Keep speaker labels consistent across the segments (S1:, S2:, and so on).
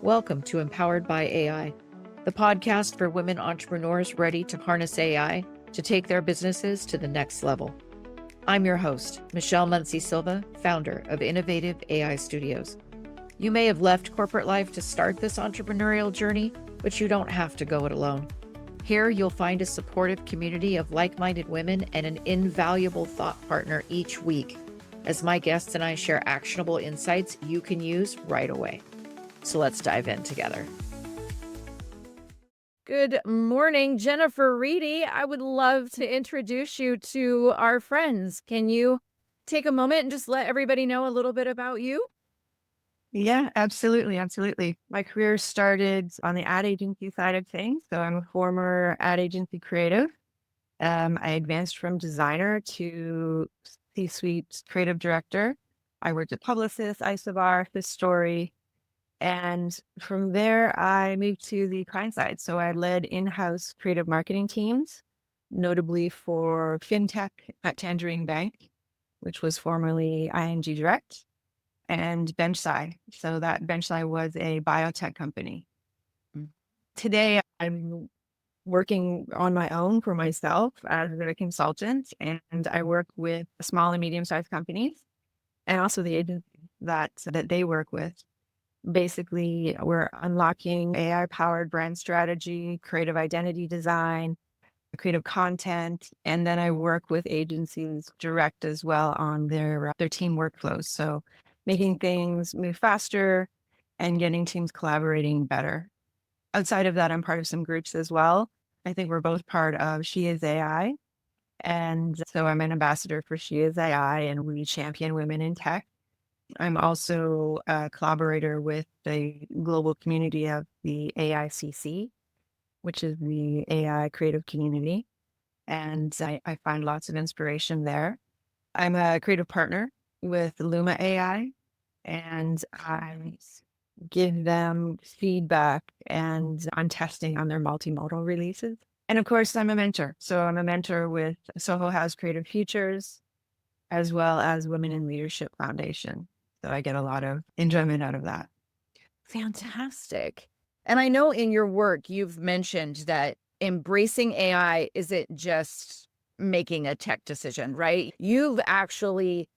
S1: Welcome to Empowered by AI, the podcast for women entrepreneurs ready to harness AI to take their businesses to the next level. I'm your host, Michelle Muncie Silva, founder of Innovative AI Studios. You may have left corporate life to start this entrepreneurial journey, but you don't have to go it alone. Here, you'll find a supportive community of like-minded women and an invaluable thought partner each week, as my guests and I share actionable insights you can use right away. So let's dive in together. Good morning, Jennifer Reedie. I would love to introduce you to our friends. Can you take a moment and just let everybody know a little bit about you?
S2: Yeah, absolutely. Absolutely. My career started on the ad agency side of things. So I'm a former ad agency creative. I advanced from designer to C-suite creative director. I worked at Publicis, Isobar, This Story. And from there, I moved to the client side. So I led in-house creative marketing teams, notably for FinTech at Tangerine Bank, which was formerly ING Direct, and Benchside. So that Benchside was a biotech company.
S1: Mm.
S2: Today, I'm working on my own for myself as a consultant, and I work with small and medium-sized companies and also the agencies that they work with. Basically, we're unlocking AI-powered brand strategy, creative identity design, creative content, and then I work with agencies direct as well on their team workflows. So making things move faster and getting teams collaborating better. Outside of that, I'm part of some groups as well. I think we're both part of She Is AI. And so I'm an ambassador for She Is AI, and we champion women in tech. I'm also a collaborator with the global community of the AICC, which is the AI creative community. And I find lots of inspiration there. I'm a creative partner with Luma AI, and I give them feedback and on testing on their multimodal releases. And of course, I'm a mentor. So I'm a mentor with Soho House Creative Futures, as well as Women in Leadership Foundation. So I get a lot of enjoyment out of that.
S1: Fantastic. And I know in your work, you've mentioned that embracing AI isn't just making a tech decision, right? You've actually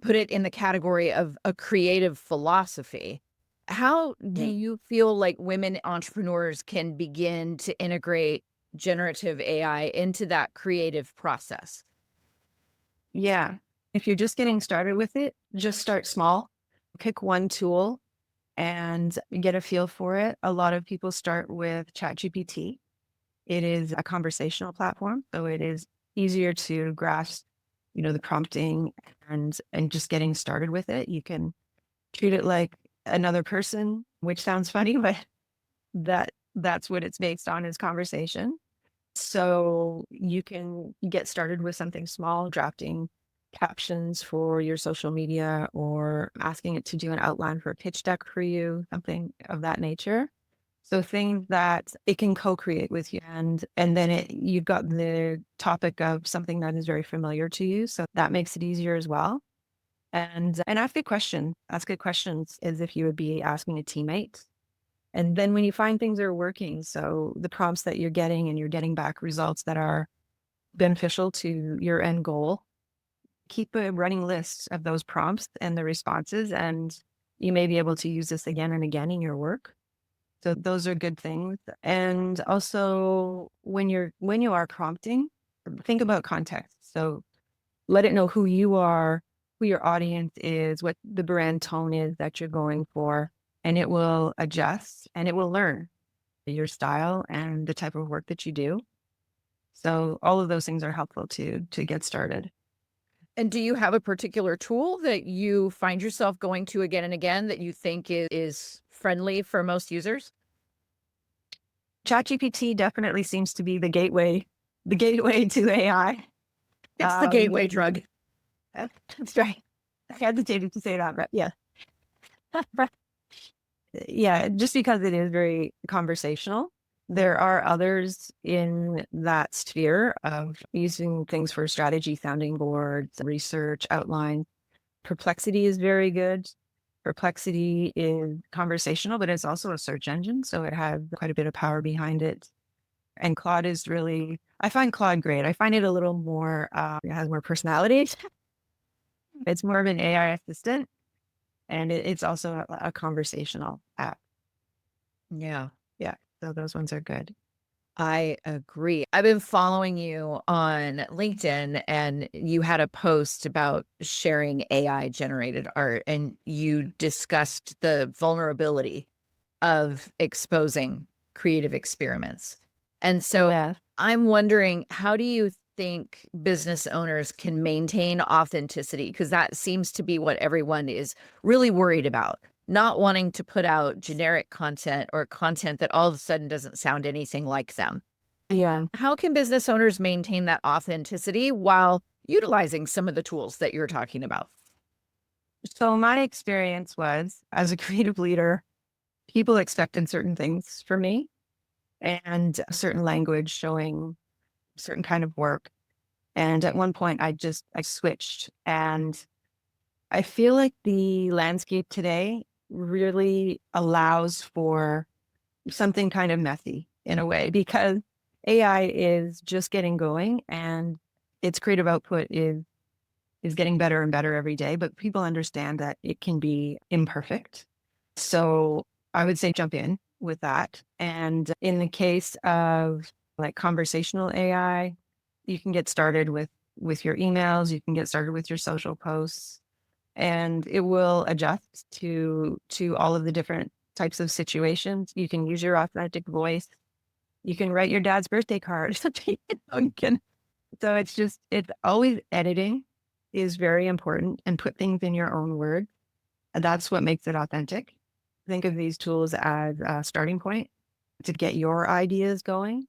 S1: put it in the category of a creative philosophy. How do
S2: Mm.
S1: you feel like women entrepreneurs can begin to integrate generative AI into that creative process?
S2: Yeah. If you're just getting started with it, just start small. Pick one tool and get a feel for it. A lot of people start with ChatGPT. It is a conversational platform, so it is easier to grasp, the prompting and just getting started with it. You can treat it like another person, which sounds funny, but that's what it's based on, is conversation. So you can get started with something small, drafting captions for your social media or asking it to do an outline for a pitch deck for you, something of that nature. So things that it can co-create with you, and then you've got the topic of something that is very familiar to you. So that makes it easier as well. And ask good questions. Ask good questions as if you would be asking a teammate. And then when you find things are working, so the prompts that you're getting and you're getting back results that are beneficial to your end goal, keep a running list of those prompts and the responses, and you may be able to use this again and again in your work. So those are good things. And also when you are prompting, think about context. So let it know who you are, who your audience is, what the brand tone is that you're going for, and it will adjust and it will learn your style and the type of work that you do. So all of those things are helpful to get started.
S1: And do you have a particular tool that you find yourself going to again and again that you think is friendly for most users?
S2: ChatGPT definitely seems to be the gateway to AI.
S1: It's the
S2: Um,
S1: gateway drug.
S2: that's right. I hesitated to say that, but yeah. Yeah, just because it is very conversational. There are others in that sphere of using things for strategy, sounding boards, research, outline. Perplexity is very good. Perplexity is conversational, but it's also a search engine. So it has quite a bit of power behind it. And Claude is really, I find Claude great. I find it a little more, it has more personality. It's more of an AI assistant, and it's also a conversational app.
S1: Yeah.
S2: Yeah. So those ones are good.
S1: I agree. I've been following you on LinkedIn, and you had a post about sharing AI generated art, and you discussed the vulnerability of exposing creative experiments. And so
S2: Yeah.
S1: I'm wondering, how do you think business owners can maintain authenticity? Because that seems to be what everyone is really worried about, not wanting to put out generic content or content that all of a sudden doesn't sound anything like them.
S2: Yeah.
S1: How can business owners maintain that authenticity while utilizing some of the tools that you're talking about?
S2: So my experience was, as a creative leader, people expected certain things from me and a certain language showing certain kind of work. And at one point I switched, and I feel like the landscape today really allows for something kind of messy in a way, because AI is just getting going and its creative output is getting better and better every day, but people understand that it can be imperfect. So I would say jump in with that. And in the case of like conversational AI, you can get started with your emails, you can get started with your social posts, and it will adjust to all of the different types of situations. You can use your authentic voice. You can write your dad's birthday card. You can, so it's always editing is very important, and put things in your own words. And that's what makes it authentic. Think of these tools as a starting point to get your ideas going,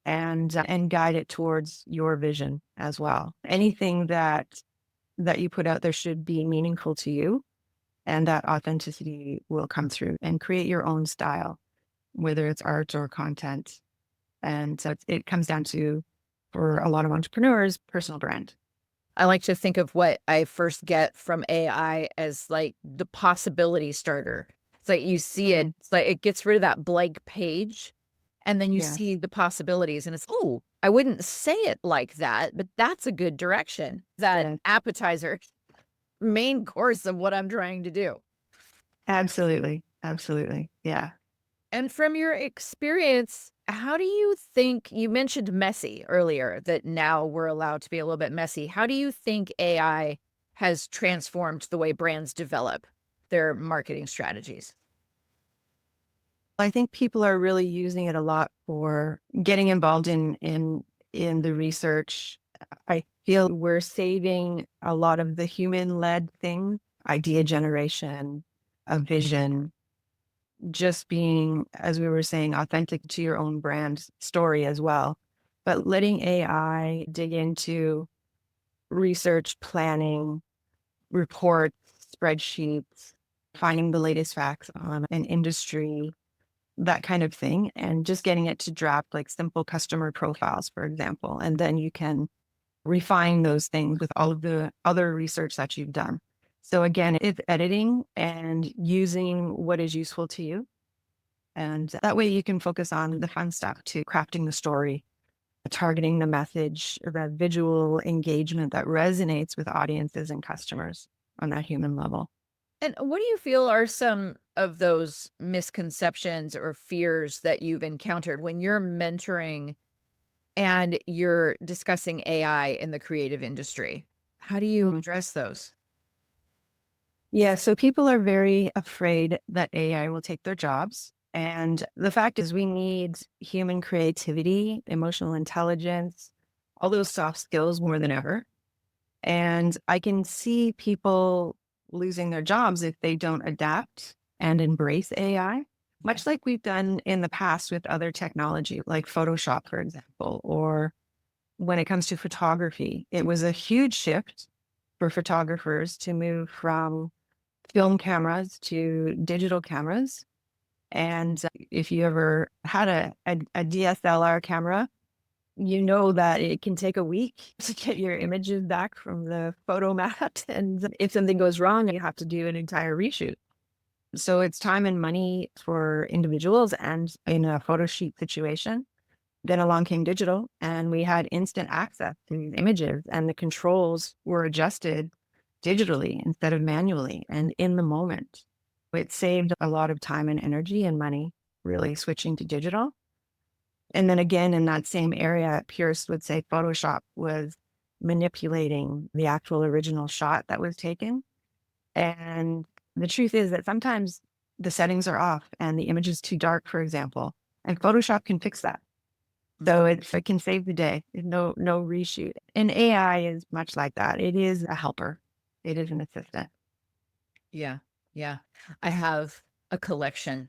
S2: and guide it towards your vision as well. Anything that you put out there should be meaningful to you, and that authenticity will come through, and create your own style, whether it's art or content. And so it comes down to, for a lot of entrepreneurs, personal brand.
S1: I like to think of what I first get from AI as like the possibility starter. It's like you see it, it's like it gets rid of that blank page, and then you
S2: Yeah,
S1: see the possibilities, and it's, oh, I wouldn't say it like that, but that's a good direction. That
S2: yeah,
S1: appetizer, main course of what I'm trying to do.
S2: absolutely. Absolutely. Yeah.
S1: And from your experience, how do you think, you mentioned messy earlier, that now we're allowed to be a little bit messy. How do you think AI has transformed the way brands develop their marketing strategies?
S2: I think people are really using it a lot for getting involved in the research. I feel we're saving a lot of the human-led things, idea generation, a vision, just being, as we were saying, authentic to your own brand story as well. But letting AI dig into research, planning, reports, spreadsheets, finding the latest facts on an industry, that kind of thing, and just getting it to draft like simple customer profiles, for example. And then you can refine those things with all of the other research that you've done. So again, it's editing and using what is useful to you. And that way you can focus on the fun stuff to crafting the story, targeting the message, or that visual engagement that resonates with audiences and customers on that human level.
S1: And what do you feel are some of those misconceptions or fears that you've encountered when you're mentoring and you're discussing AI in the creative industry? How do you address those?
S2: Yeah, so people are very afraid that AI will take their jobs. And the fact is, we need human creativity, emotional intelligence, all those soft skills more than ever. And I can see people losing their jobs if they don't adapt and embrace AI, much like we've done in the past with other technology, like Photoshop, for example, or when it comes to photography. It was a huge shift for photographers to move from film cameras to digital cameras. And if you ever had a DSLR camera, you know that it can take a week to get your images back from the photo mat. And if something goes wrong, you have to do an entire reshoot. So it's time and money for individuals and in a photo shoot situation. Then along came digital and we had instant access to these images and the controls were adjusted digitally instead of manually and in the moment. It saved a lot of time and energy and money really switching to digital. And then again, in that same area, Pierce would say Photoshop was manipulating the actual original shot that was taken. And the truth is that sometimes the settings are off and the image is too dark, for example, and Photoshop can fix that. So it can save the day. No reshoot. And AI is much like that. It is a helper. It is an assistant.
S1: Yeah. Yeah. I have a collection.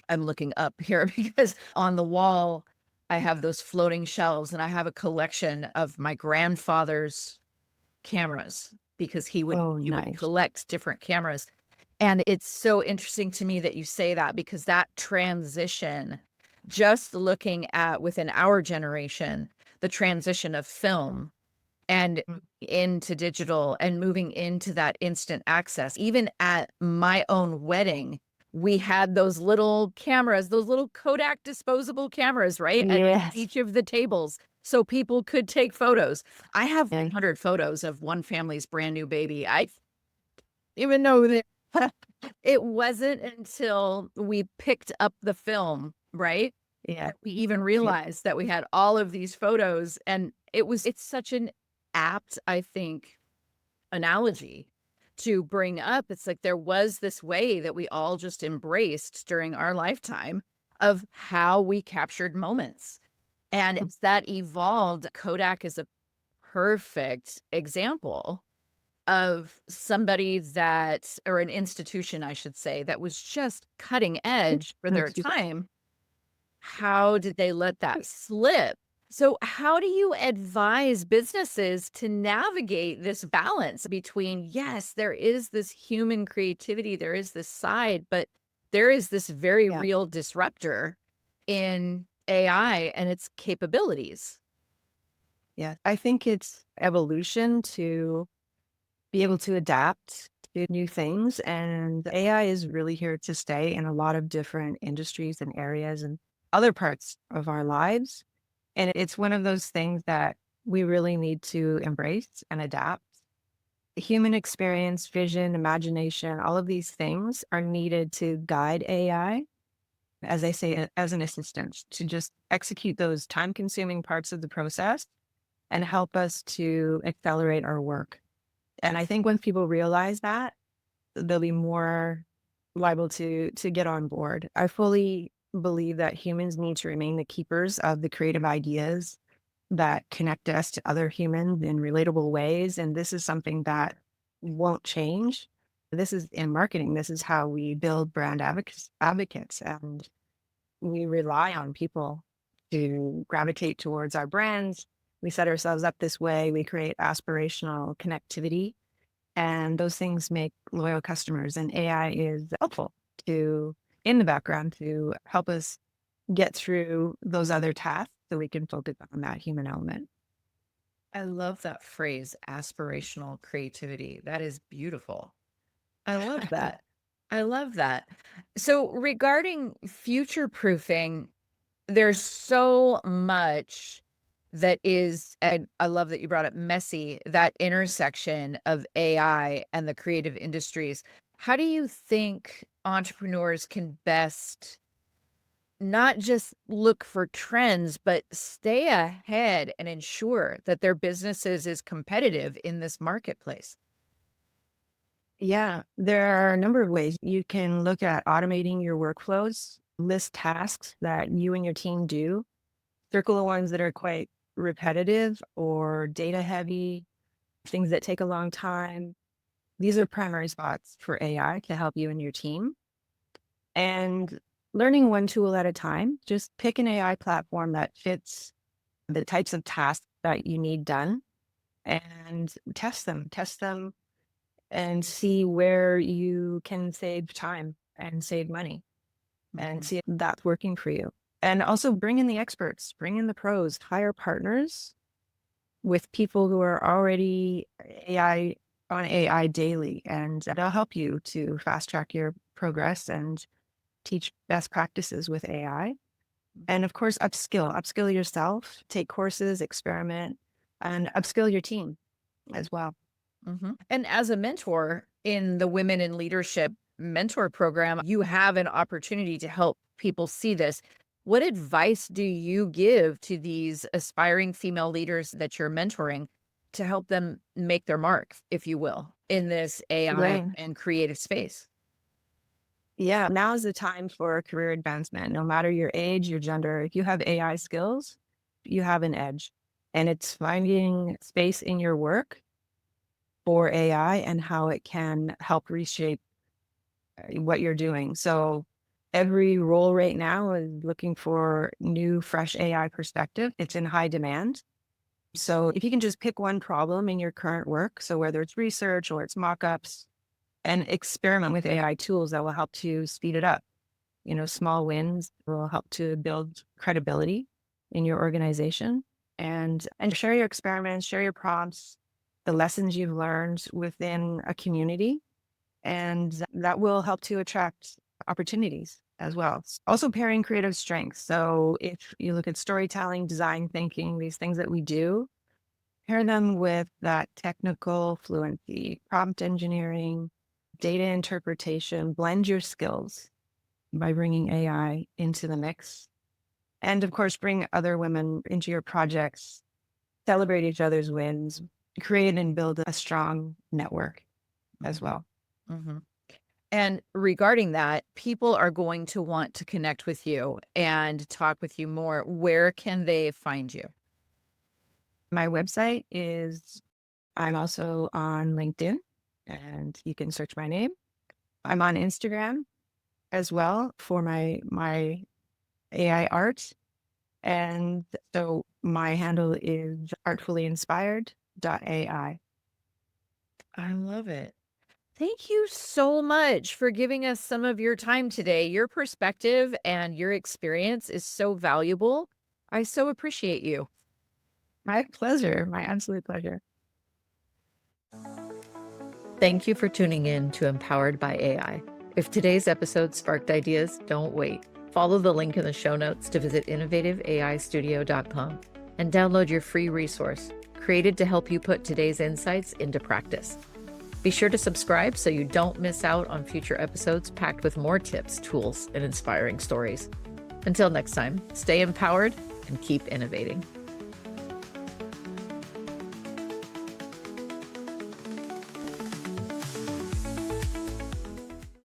S1: I'm looking up here because on the wall, I have those floating shelves and I have a collection of my grandfather's cameras because
S2: Oh,
S1: he would
S2: nice.
S1: collect different cameras. And it's so interesting to me that you say that because that transition, just looking at within our generation, the transition of film and into digital and moving into that instant access. Even at my own wedding, we had those little cameras, those little Kodak disposable cameras, right? At
S2: Yes.
S1: each of the tables so people could take photos. I have
S2: Yeah.
S1: 100 photos of one family's brand new baby. I even know that it wasn't until we picked up the film, right?
S2: Yeah.
S1: We even realized that we had all of these photos and it's such an apt, I think, analogy to bring up. It's like there was this way that we all just embraced during our lifetime of how we captured moments. And it's that evolved. Kodak is a perfect example of somebody that, or an institution, I should say, that was just cutting edge for their time. How did they let that slip? So, how do you advise businesses to navigate this balance between, yes, there is this human creativity, there is this side, but there is this very
S2: Yeah.
S1: real disruptor in AI and its capabilities?
S2: Yeah. I think it's evolution to be able to adapt to new things. And AI is really here to stay in a lot of different industries and areas and other parts of our lives. And it's one of those things that we really need to embrace and adapt. Human experience, vision, imagination, all of these things are needed to guide AI, as I say, as an assistant to just execute those time consuming parts of the process and help us to accelerate our work. And I think when people realize that, they'll be more liable to get on board. I fully believe that humans need to remain the keepers of the creative ideas that connect us to other humans in relatable ways. And this is something that won't change. This is in marketing. This is how we build brand advocates, and we rely on people to gravitate towards our brands. We set ourselves up this way. We create aspirational connectivity, and those things make loyal customers. And AI is helpful to in the background to help us get through those other tasks so we can focus on that human element.
S1: I love that phrase, aspirational creativity. That is beautiful. I love that. I love that. So, regarding future proofing, there's so much that is, and I love that you brought up messy, that intersection of AI and the creative industries. How do you think entrepreneurs can best not just look for trends, but stay ahead and ensure that their businesses is competitive in this marketplace?
S2: Yeah, there are a number of ways. You can look at automating your workflows, list tasks that you and your team do, circle the ones that are quite repetitive or data heavy, things that take a long time. These are primary spots for AI to help you and your team. And learning one tool at a time, just pick an AI platform that fits the types of tasks that you need done and test them and see where you can save time and save money and
S1: Mhm.
S2: see if that's working for you. And also bring in the experts, bring in the pros, hire partners with people who are already AI on AI daily, and they'll help you to fast track your progress and teach best practices with AI. And of course, upskill yourself, take courses, experiment, and upskill your team as well.
S1: And as a mentor in the Women in Leadership Mentor Program, you have an opportunity to help people see this. What advice do you give to these aspiring female leaders that you're mentoring to help them make their mark, if you will, in this AI
S2: Right.
S1: and creative space?
S2: Yeah, now is the time for career advancement. No matter your age, your gender, if you have AI skills, you have an edge. And it's finding space in your work for AI and how it can help reshape what you're doing. So every role right now is looking for new, fresh AI perspective. It's in high demand. So if you can just pick one problem in your current work, so whether it's research or it's mock-ups, and experiment with AI tools that will help to speed it up. Small wins will help to build credibility in your organization, and share your experiments, share your prompts, the lessons you've learned within a community, and that will help to attract opportunities as well. Also pairing creative strengths. So if you look at storytelling, design thinking, these things that we do, pair them with that technical fluency, prompt engineering, data interpretation, blend your skills by bringing AI into the mix. And of course, bring other women into your projects, celebrate each other's wins, create and build a strong network as well.
S1: And regarding that, people are going to want to connect with you and talk with you more. Where can they find you?
S2: My website is, I'm also on LinkedIn, and you can search my name. I'm on Instagram as well for my AI art. And so my handle is artfullyinspired.ai.
S1: I love it. Thank you so much for giving us some of your time today. Your perspective and your experience is so valuable. I so appreciate you.
S2: My pleasure. My absolute pleasure.
S1: Thank you for tuning in to Empowered by AI. If today's episode sparked ideas, don't wait. Follow the link in the show notes to visit innovativeaistudio.com and download your free resource created to help you put today's insights into practice. Be sure to subscribe so you don't miss out on future episodes packed with more tips, tools, and inspiring stories. Until next time, stay empowered and keep innovating.